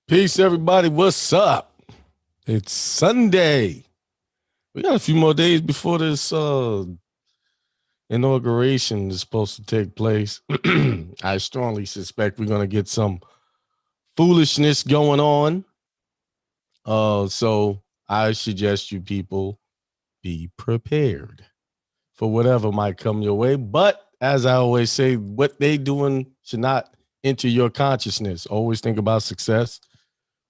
Peace, everybody. What's up? It's Sunday. We got a few more days before this inauguration is supposed to take place. I strongly suspect we're going to get some foolishness going on. So I suggest you people be prepared for whatever might come your way. But as I always say, what they doing should not enter your consciousness. Always think about success,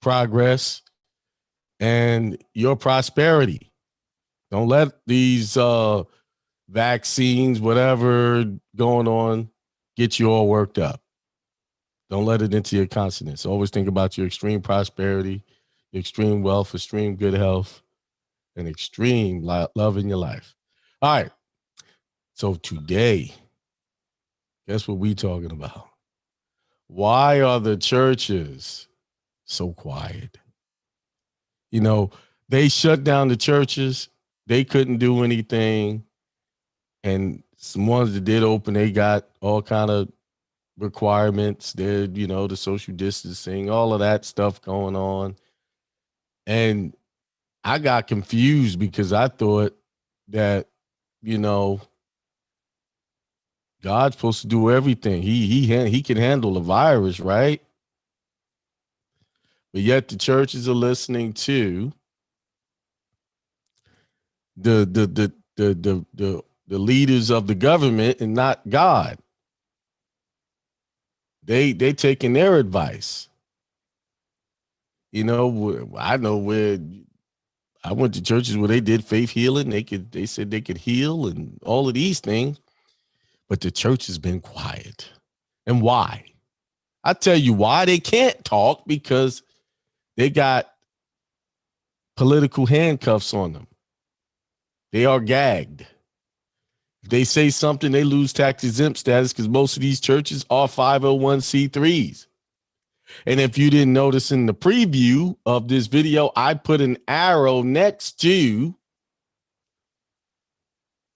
progress, and your prosperity. Don't let these vaccines, whatever going on, get you all worked up. Don't let it into your consciousness. Always think about your extreme prosperity, your extreme wealth, extreme good health, and extreme love in your life. All right. So today, Guess what we talking about? Why are the churches so quiet? You know, they shut down the churches. They couldn't do anything. And some ones that did open, they got all kind of requirements. They're, the social distancing, all of that stuff going on. And I got confused because I thought that, God's supposed to do everything. He can handle the virus, right? But yet the churches are listening to the leaders of the government and not God. They taking their advice. I know where I went to churches where they did faith healing. They said they could heal and all of these things, but the church has been quiet. And why? I tell you why. They can't talk because they got political handcuffs on them. They are gagged. If they say something, they lose tax exempt status because most of these churches are 501c3s. And if you didn't notice in the preview of this video, I put an arrow next to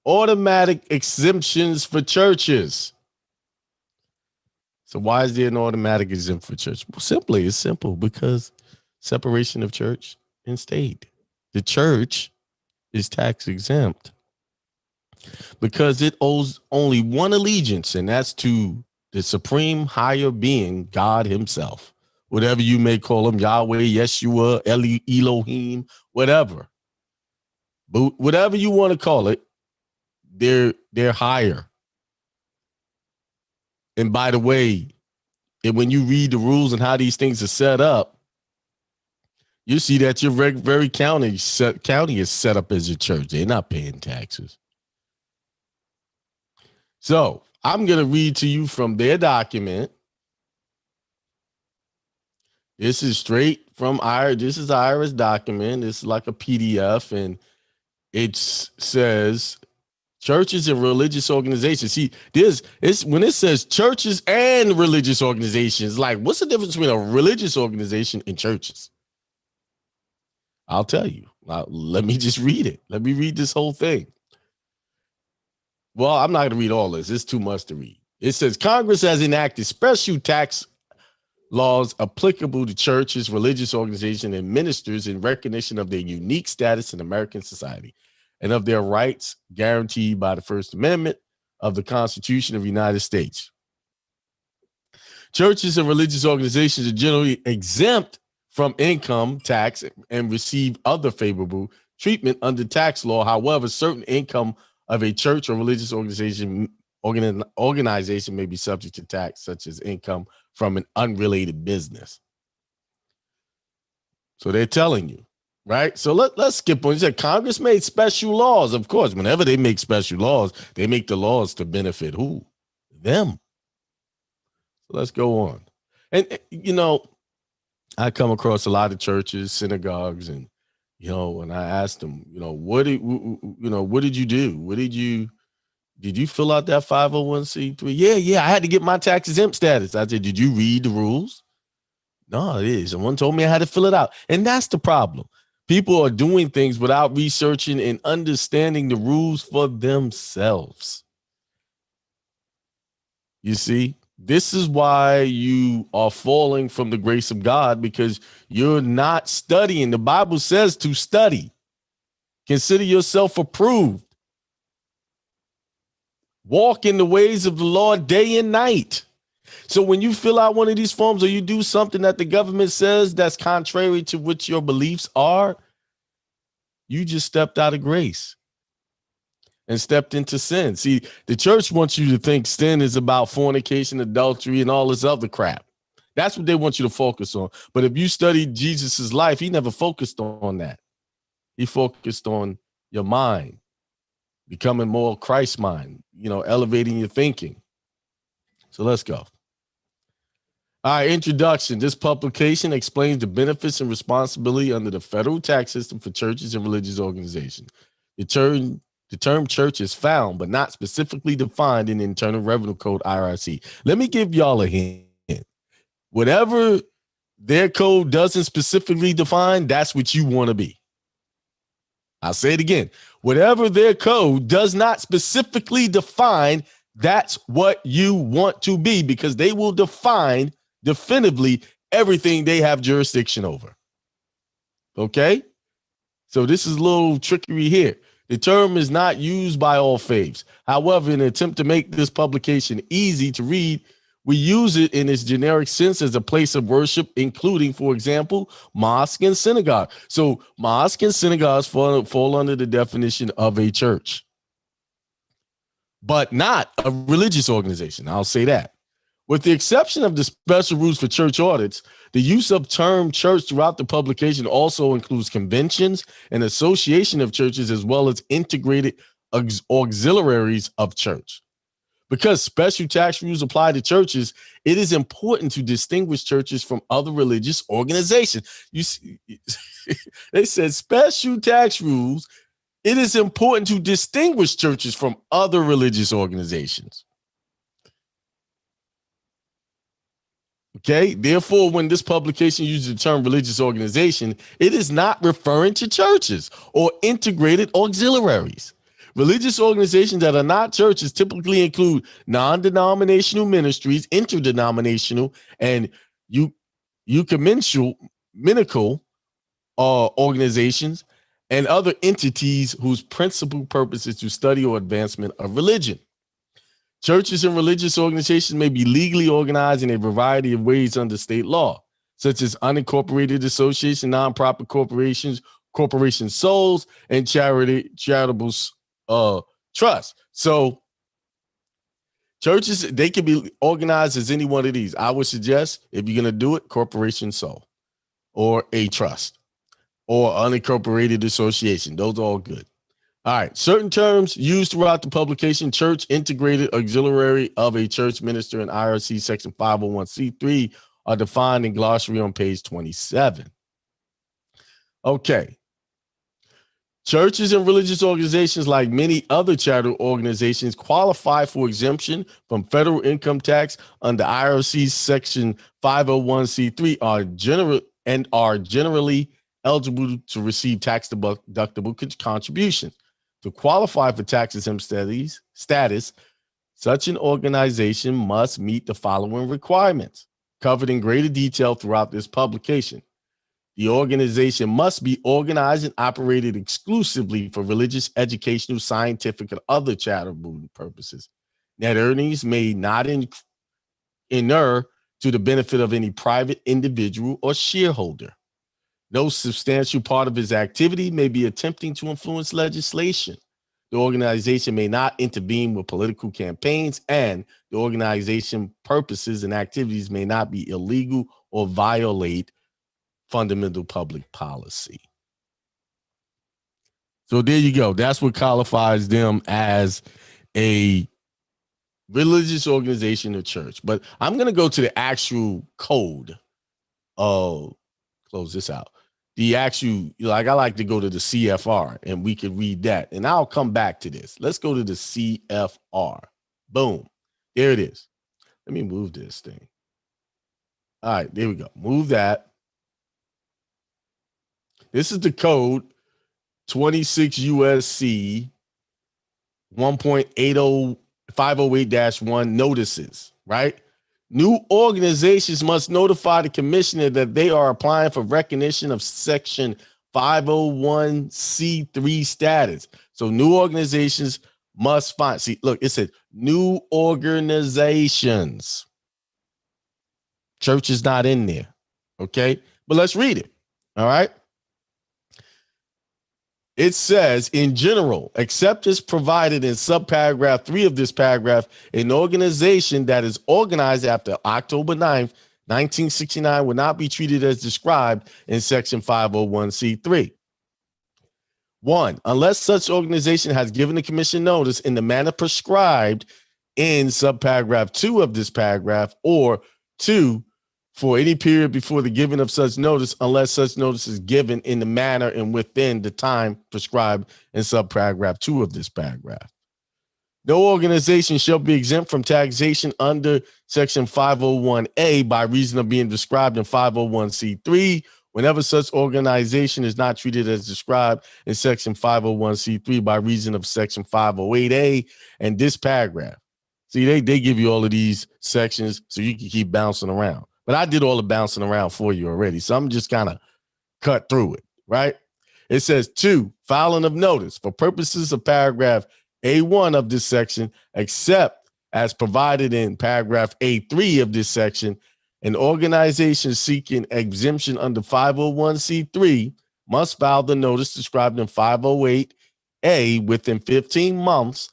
automatic exemptions for churches. So why is there an automatic exempt for church? Well, it's simple because separation of church and state. The church is tax exempt because it owes only one allegiance, and that's to the supreme higher being, God himself, whatever you may call him, Yahweh, Yeshua, Elohim, whatever. But whatever you want to call it, they're higher. And by the way, when you read the rules and how these things are set up, you see that your very county is set up as a church. They're not paying taxes. So I'm going to read to you from their document. This is straight from IRS. This is IRS document. It's like a PDF, and it says churches and religious organizations. See, when it says churches and religious organizations, like what's the difference between a religious organization and churches? I'll tell you. Let me just read it. Let me read this whole thing. Well, I'm not going to read all this. It's too much to read. It says Congress has enacted special tax laws applicable to churches, religious organizations, and ministers in recognition of their unique status in American society and of their rights guaranteed by the First Amendment of the Constitution of the United States. Churches and religious organizations are generally exempt from income tax and receive other favorable treatment under tax law. However, certain income of a church or religious organization may be subject to tax, such as income from an unrelated business. So they're telling you, right? So let's skip on. You said Congress made special laws. Of course, whenever they make special laws, they make the laws to benefit who? Them. So let's go on. And, I come across a lot of churches, synagogues, and, when I asked them, what did you do? Did you fill out that 501c3? Yeah, I had to get my tax exempt status. I said, did you read the rules? No, it is. Someone told me I had to fill it out. And that's the problem. People are doing things without researching and understanding the rules for themselves. You see, this is why you are falling from the grace of God, because you're not studying. The Bible says to study. Consider yourself approved. Walk in the ways of the Lord day and night. So when you fill out one of these forms or you do something that the government says that's contrary to what your beliefs are, you just stepped out of grace and stepped into sin. See, the church wants you to think sin is about fornication, adultery, and all this other crap. That's what they want you to focus on. But if you study Jesus's life, he never focused on that. He focused on your mind, becoming more Christ mind, elevating your thinking. So let's go. All right, introduction. This publication explains the benefits and responsibility under the federal tax system for churches and religious organizations. The The term church is found, but not specifically defined in the Internal Revenue Code, IRC. Let me give y'all a hint. Whatever their code doesn't specifically define, that's what you want to be. I'll say it again. Whatever their code does not specifically define, that's what you want to be, because they will define definitively everything they have jurisdiction over. Okay? So this is a little trickery here. The term is not used by all faiths. However, in an attempt to make this publication easy to read, we use it in its generic sense as a place of worship, including, for example, mosque and synagogue. So mosque and synagogues fall under the definition of a church, but not a religious organization. I'll say that. With the exception of the special rules for church audits, the use of term church throughout the publication also includes conventions and association of churches, as well as integrated auxiliaries of church. Because special tax rules apply to churches, it is important to distinguish churches from other religious organizations. You see, they said special tax rules. It is important to distinguish churches from other religious organizations. Okay, therefore, when this publication uses the term religious organization, it is not referring to churches or integrated auxiliaries. Religious organizations that are not churches typically include non-denominational ministries, interdenominational, and ecumenical organizations, and other entities whose principal purpose is to study or advancement of religion. Churches and religious organizations may be legally organized in a variety of ways under state law, such as unincorporated association, nonprofit corporations, corporation souls, and charitable trust. So churches, they can be organized as any one of these. I would suggest, if you're going to do it, corporation soul or a trust or unincorporated association. Those are all good. All right. Certain terms used throughout the publication: church, integrated auxiliary of a church minister, and IRC section 501c3 are defined in glossary on page 27. Okay. Churches and religious organizations, like many other charter organizations, qualify for exemption from federal income tax under IRC section 501c3 are generally eligible to receive tax deductible contributions. To qualify for tax exempt status, such an organization must meet the following requirements, covered in greater detail throughout this publication. The organization must be organized and operated exclusively for religious, educational, scientific, and other charitable purposes. Net earnings may not inure to the benefit of any private individual or shareholder. No substantial part of its activity may be attempting to influence legislation. The organization may not intervene with political campaigns, and the organization purposes and activities may not be illegal or violate fundamental public policy. So there you go. That's what qualifies them as a religious organization or church. But I'm going to go to the actual code. Close this out. The actual, like, I like to go to the CFR and we can read that. And I'll come back to this. Let's go to the CFR. Boom. There it is. Let me move this thing. All right, there we go. Move that. This is the code 26 USC 1.508-1 notices, right? New organizations must notify the commissioner that they are applying for recognition of section 501c3 status. So new organizations must find, see, look, it said new organizations. Church is not in there, okay? But let's read it, all right? It says, in general, except as provided in subparagraph 3 of this paragraph, an organization that is organized after October 9th, 1969 will not be treated as described in section 501c3. 1, unless such organization has given the commission notice in the manner prescribed in subparagraph 2 of this paragraph, or 2, for any period before the giving of such notice, unless such notice is given in the manner and within the time prescribed in subparagraph 2 of this paragraph. No organization shall be exempt from taxation under section 501A by reason of being described in 501c3 whenever such organization is not treated as described in section 501c3 by reason of section 508A and this paragraph. See, they give you all of these sections so you can keep bouncing around. But I did all the bouncing around for you already, so I'm just kind of cut through it, right? It says 2, filing of notice for purposes of paragraph A1 of this section, except as provided in paragraph A3 of this section, an organization seeking exemption under 501c3 must file the notice described in 508A within 15 months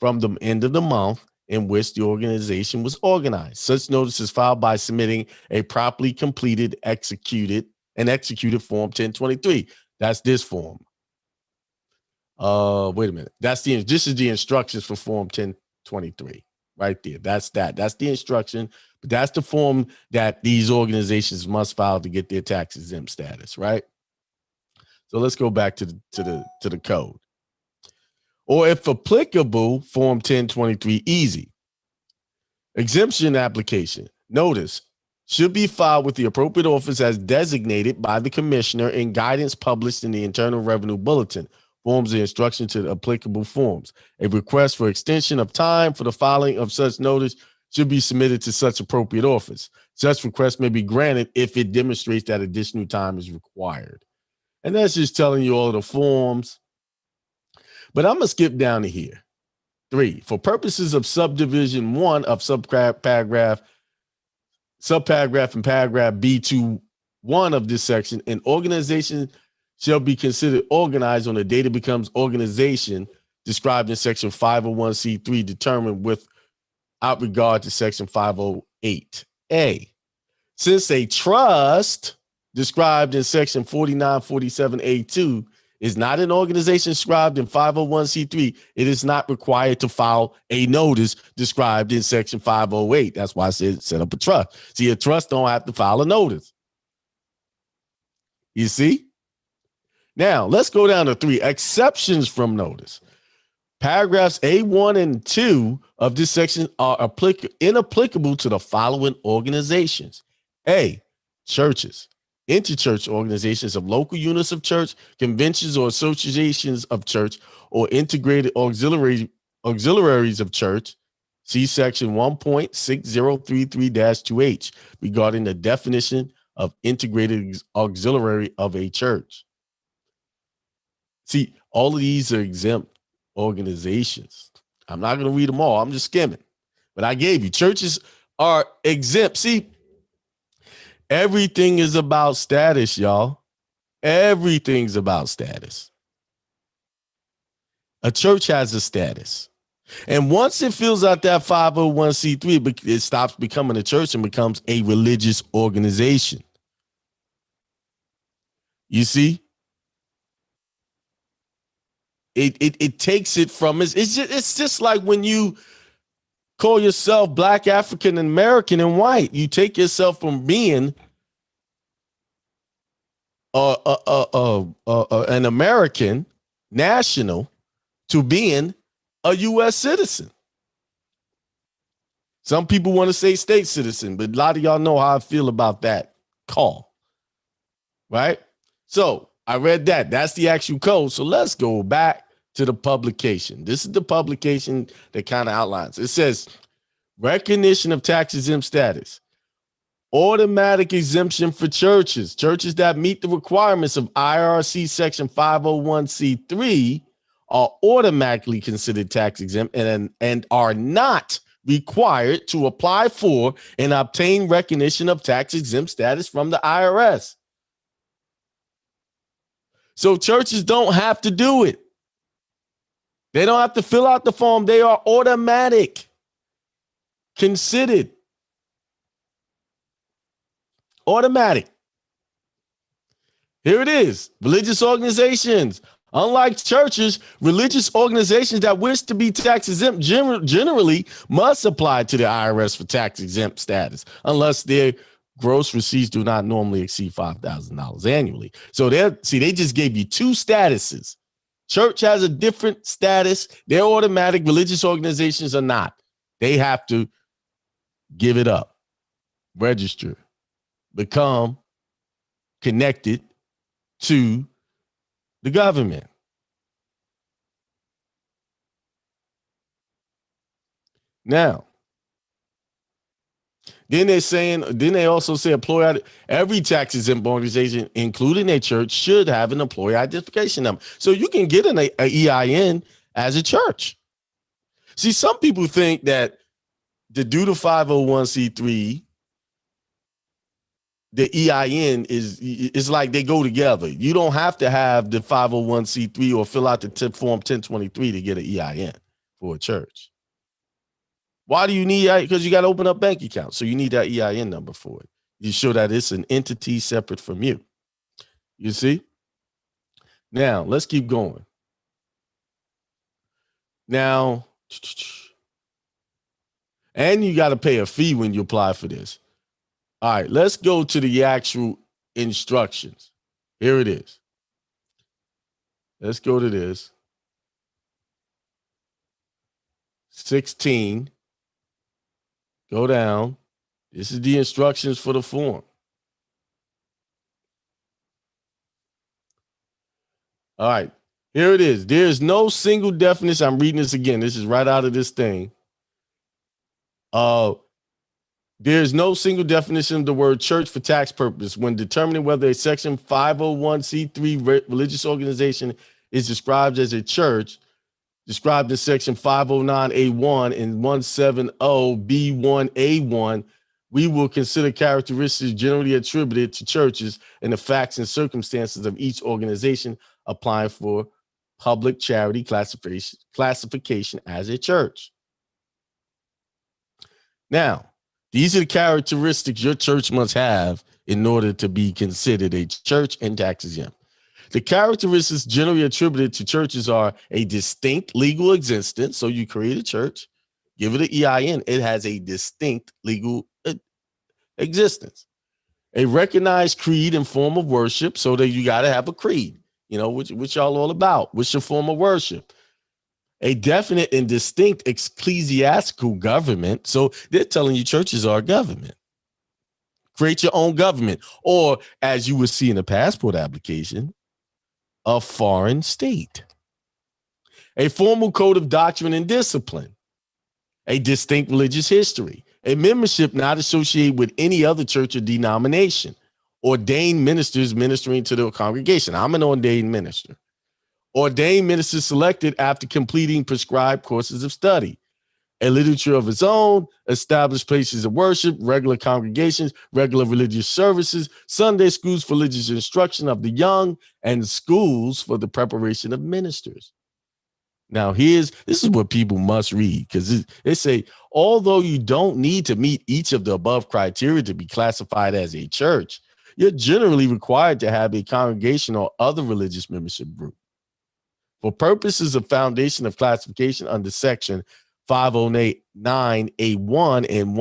from the end of the month in which the organization was organized. Such notice is filed by submitting a properly completed, executed Form 1023. That's this form. Wait a minute. This is the instructions for Form 1023 right there. That's the instruction, but that's the form that these organizations must file to get their tax exempt status, right? So let's go back to the code. Or if applicable, Form 1023 easy. Exemption application. Notice should be filed with the appropriate office as designated by the commissioner in guidance published in the Internal Revenue Bulletin. Forms the instruction to the applicable forms. A request for extension of time for the filing of such notice should be submitted to such appropriate office. Such request may be granted if it demonstrates that additional time is required. And that's just telling you all the forms. But I'm going to skip down to here. 3, for purposes of subdivision 1 of subparagraph and paragraph B2(1) of this section, an organization shall be considered organized on the date it becomes organization described in section 501c3 determined without regard to section 508A. Since a trust described in section 4947A2 is not an organization described in 501c3, it is not required to file a notice described in section 508. That's why I said set up a trust. See, a trust don't have to file a notice. You see? Now, let's go down to 3 exceptions from notice. Paragraphs A1 and 2 of this section are inapplicable to the following organizations. A, churches, interchurch organizations of local units of church, conventions or associations of church, or integrated auxiliaries of church. See section 1.6033-2H regarding the definition of integrated auxiliary of a church. See, all of these are exempt organizations. I'm not going to read them all. I'm just skimming. But I gave you churches are exempt. See, everything is about status, y'all. Everything's about status. A church has a status. And once it fills out that 501c3, it stops becoming a church and becomes a religious organization. You see? It takes it from it's just like when you call yourself Black, African American, and white. You take yourself from being an American national to being a U.S. citizen. Some people want to say state citizen, but a lot of y'all know how I feel about that call, right? So I read that. That's the actual code. So let's go back to the publication. This is the publication that kind of outlines. It says recognition of tax exempt status. Automatic exemption for churches. Churches that meet the requirements of IRC section 501c3 are automatically considered tax exempt and are not required to apply for and obtain recognition of tax exempt status from the IRS. So churches don't have to do it. They don't have to fill out the form. They are automatic considered. Automatic. Here it is. Religious organizations. Unlike churches, religious organizations that wish to be tax exempt generally must apply to the IRS for tax exempt status, unless they're gross receipts do not normally exceed $5,000 annually. So they just gave you two statuses. Church has a different status. They're automatic. Religious organizations are not. They have to give it up, register, become connected to the government. Now, then they also say every tax exempt organization, including a church, should have an employee identification number. So you can get an EIN as a church. See, some people think that to do the 501c3, the EIN is like they go together. You don't have to have the 501c3 or fill out the form 1023 to get an EIN for a church. Why do you need that? Because you got to open up bank accounts. So you need that EIN number for it. You show that it's an entity separate from you. You see? Now, let's keep going. Now, and you got to pay a fee when you apply for this. All right, let's go to the actual instructions. Here it is. Let's go to this. 16. Go down. This is the instructions for the form. All right, here it is. There is no single definition. I'm reading this again. This is right out of this thing. There is no single definition of the word church for tax purpose when determining whether a section 501c3 religious organization is described as a church, described in section 509A1 and 170B1A1. We will consider characteristics generally attributed to churches and the facts and circumstances of each organization applying for public charity classification as a church. Now, these are the characteristics your church must have in order to be considered a church and tax exempt. The characteristics generally attributed to churches are a distinct legal existence. So you create a church, give it an EIN, it has a distinct legal existence. A recognized creed and form of worship, so that you got to have a creed, which y'all all about. What's your form of worship? A definite and distinct ecclesiastical government. So they're telling you churches are a government. Create your own government. Or, as you would see in a passport application, a foreign state. A formal code of doctrine and discipline. A distinct religious history. A membership not associated with any other church or denomination. Ordained ministers ministering to the congregation. I'm an ordained minister. Ordained ministers selected after completing prescribed courses of study. A literature of its own, established places of worship, regular congregations, regular religious services, Sunday schools for religious instruction of the young, and schools for the preparation of ministers. Now, this is what people must read, because they say, although you don't need to meet each of the above criteria to be classified as a church, you're generally required to have a congregation or other religious membership group. For purposes of foundation of classification under section 509A1 and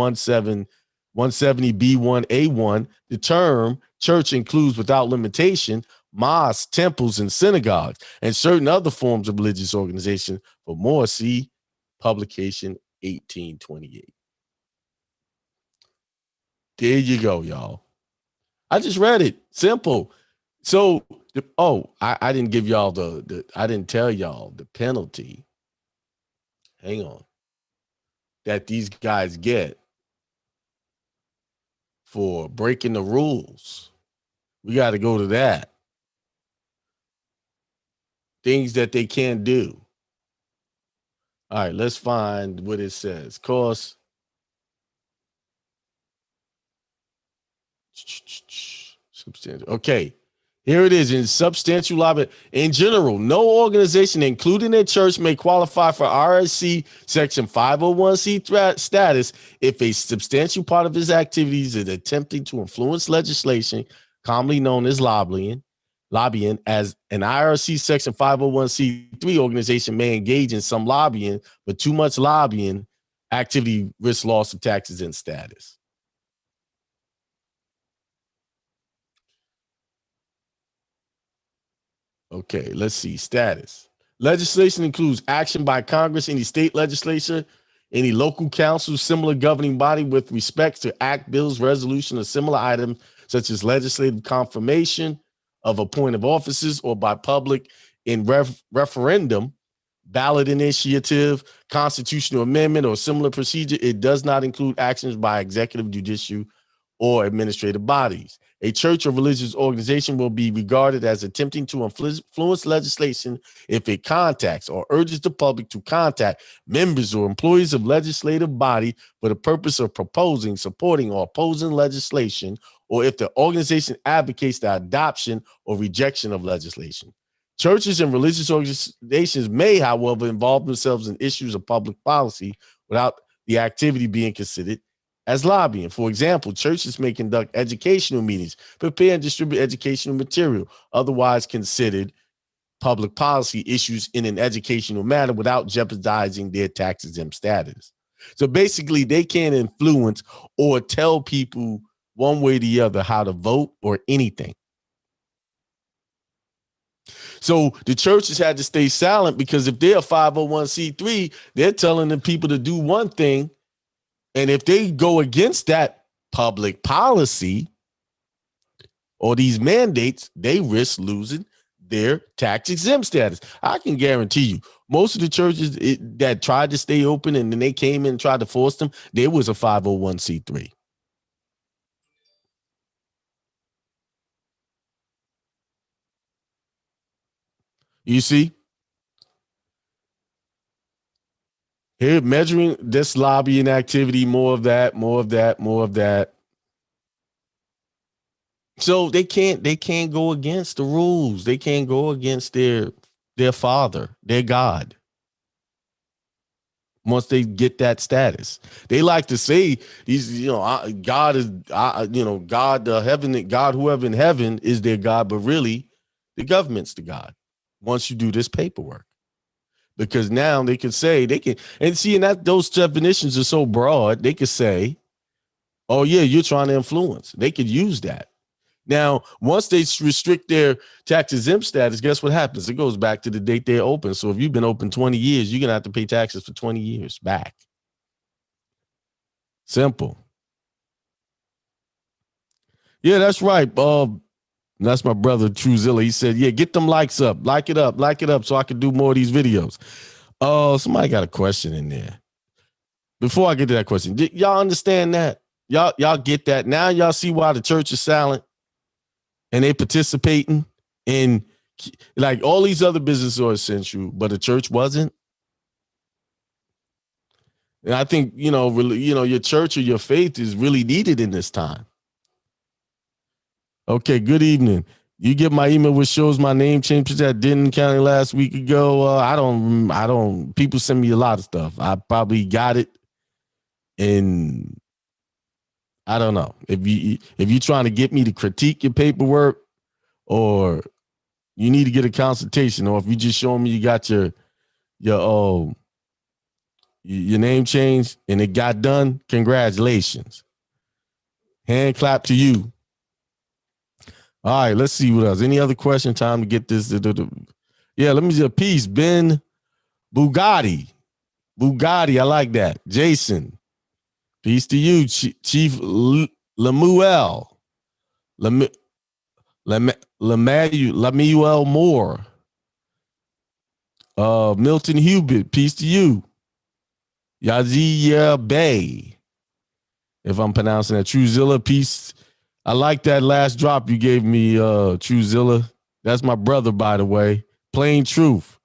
170B1A1, the term church includes without limitation mosques, temples, and synagogues, and certain other forms of religious organization. For more, see publication 1828. There you go, y'all. I just read it. Simple. So, I didn't give y'all I didn't tell y'all the penalty. Hang on. That these guys get for breaking the rules. We got to go to that. Things that they can't do. All right, let's find what it says. Cost. Substantial. Okay. Here it is. In substantial liability. In general, no organization, including a church, may qualify for RSC Section 501c status if a substantial part of its activities is attempting to influence legislation, commonly known as lobbying, as an IRC Section 501c3 organization may engage in some lobbying, but too much lobbying activity risks loss of taxes and status. Okay, let's see. Status. Legislation includes action by Congress, any state legislature, any local council, similar governing body with respect to act, bills, resolution, or similar items such as legislative confirmation of appointed offices or by public in referendum, ballot initiative, constitutional amendment, or similar procedure. It does not include actions by executive, judicial, or administrative bodies. A church or religious organization will be regarded as attempting to influence legislation if it contacts or urges the public to contact members or employees of legislative body for the purpose of proposing, supporting, or opposing legislation, or if the organization advocates the adoption or rejection of legislation. Churches and religious organizations may, however, involve themselves in issues of public policy without the activity being considered as lobbying. For example, churches may conduct educational meetings, prepare and distribute educational material, otherwise considered public policy issues in an educational manner without jeopardizing their tax-exempt status. So basically, they can't influence or tell people one way or the other how to vote or anything. So the churches had to stay silent because if they're a 501c3, they're telling the people to do one thing. And if they go against that public policy or these mandates, they risk losing their tax exempt status. I can guarantee you, most of the churches that tried to stay open and then they came in and tried to force them, there was a 501c3. You see? Here, measuring this lobbying activity, more of that, more of that, more of that. So they can't go against the rules. They can't go against their father, their God. Once they get that status, they like to say these, God is, God, the heaven, God, whoever in heaven is their God, but really, the government's the God. Once you do this paperwork, because now they can say and that those definitions are so broad, they could say, "Oh yeah, you're trying to influence." They could use that. Now, once they restrict their tax exempt status, guess what happens? It goes back to the date they're open. So if you've been open 20 years, you're going to have to pay taxes for 20 years back. Simple. Yeah, that's right. That's my brother, Truzilla. He said, yeah, get them likes up. Like it up so I can do more of these videos. Somebody got a question in there. Before I get to that question, y'all understand that? Y'all get that? Now y'all see why the church is silent? And they participating in, like, all these other businesses are essential, but the church wasn't. And I think, your church or your faith is really needed in this time. Okay, good evening. You get my email which shows my name changes that Denton County last week ago. I don't, people send me a lot of stuff. I probably got it. And I don't know if you're trying to get me to critique your paperwork, or you need to get a consultation, or if you just show me you got your name changed and it got done, congratulations. Hand clap to you. All right, let's see what else. Any other question? Time to get this. Yeah, let me see a piece. Ben Bugatti, I like that. Jason, peace to you, Chief Lemuel. Lemuel Moore. Milton Hubert, peace to you. Yazia Bay, if I'm pronouncing that. Truzilla, peace. I like that last drop you gave me, Truzilla. That's my brother, by the way. Plain Truth.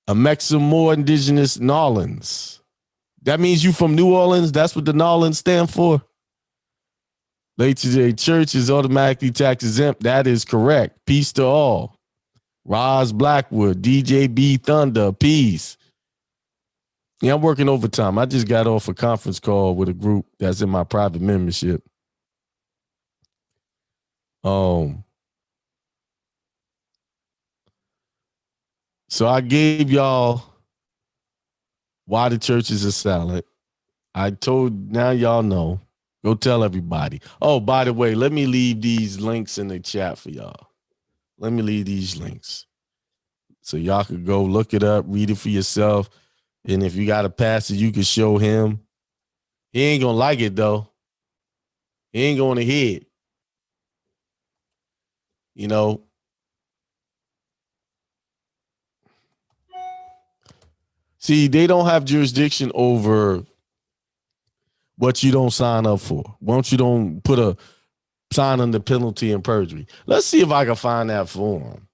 A Mexican more indigenous Nolans. That means you from New Orleans? That's what the Nolans stand for? Late today, church is automatically tax exempt. That is correct. Peace to all. Roz Blackwood, DJ B Thunder, peace. Yeah, I'm working overtime. I just got off a conference call with a group that's in my private membership. So I gave y'all why the churches are silent. I told, now y'all know. Go tell everybody. Oh, by the way, let me leave these links in the chat for y'all. Let me leave these links so y'all could go look it up, read it for yourself. And if you got a passage, you can show him. He ain't gonna like it though. He ain't going to hear it. You know. See, they don't have jurisdiction over what you don't sign up for. Once you don't put a sign under penalty and perjury. Let's see if I can find that form.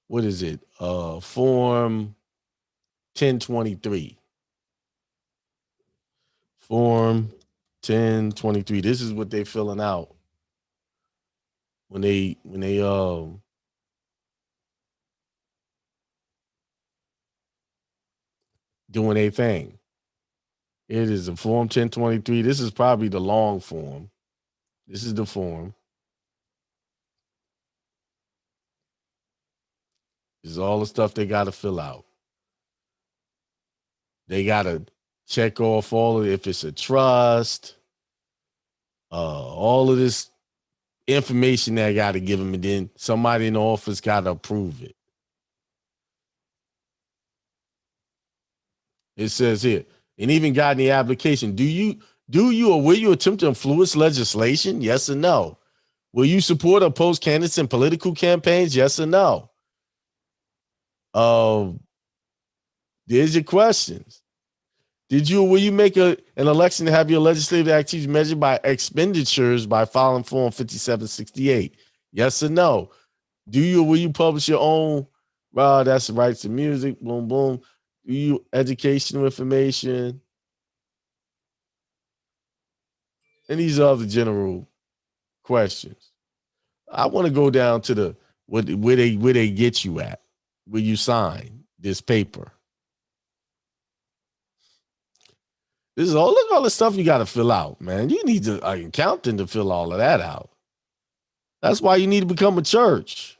What is it? Form 1023. Form 1023. This is what they filling out when they doing a thing. It is a form 1023. This is probably the long form. This is the form. This is all the stuff they got to fill out. They got to check off all of it, if it's a trust, all of this information that I got to give them, and then somebody in the office got to approve it. It says here, and even got in the application, do you or will you attempt to influence legislation? Yes or no? Will you support or oppose candidates in political campaigns? Yes or no? There's your questions. Will you make an election to have your legislative activities measured by expenditures by filing Form 5768? Yes or no? Will you publish your own? That's the rights to music. Boom, boom. Do you educational information? And these are the general questions. I want to go down to where they get you at, where you sign this paper. This is look at all the stuff you got to fill out, man. You need an accountant to fill all of that out. That's why you need to become a church.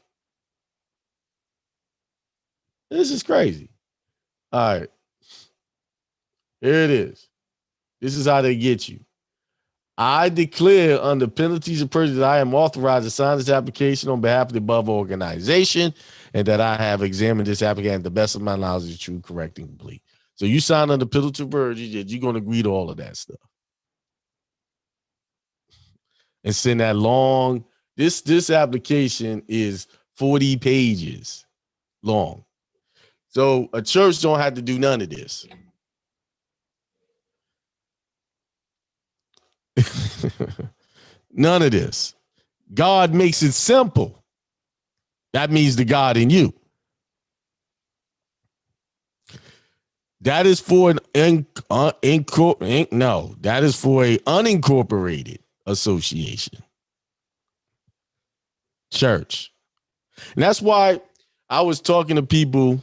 This is crazy. All right. Here it is. This is how they get you. I declare under penalties of perjury that I am authorized to sign this application on behalf of the above organization, and that I have examined this application to the best of my knowledge is true, correct, and complete. So you sign under penalty of perjury, you're going to agree to all of that stuff. And send that long. This application is 40 pages long. So a church don't have to do none of this. None of this. God makes it simple. That means the God in you. That is for that is for a unincorporated association. Church. And that's why I was talking to people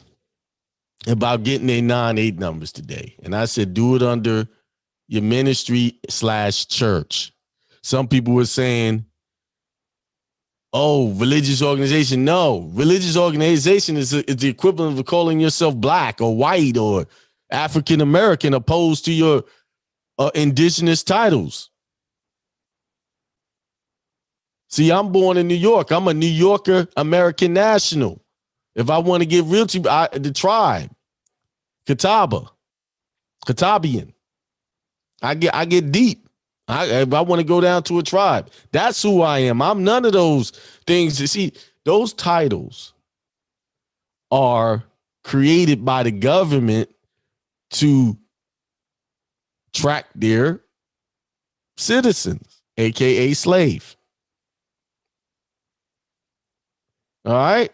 about getting their 9-8 numbers today. And I said, do it under your ministry/church. Some people were saying, oh, religious organization. No, religious organization is the equivalent of calling yourself black or white or African American opposed to your indigenous titles. See, I'm born in New York. I'm a New Yorker, American national. If I want to get real to the tribe, Katabian. I get deep. If I want to go down to a tribe, that's who I am. I'm none of those things. You see, those titles are created by the government to track their citizens, aka slave. All right.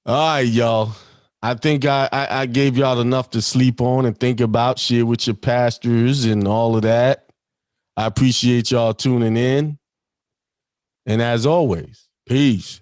All right, y'all. I think I gave y'all enough to sleep on and think about, share with your pastors and all of that. I appreciate y'all tuning in. And as always, peace.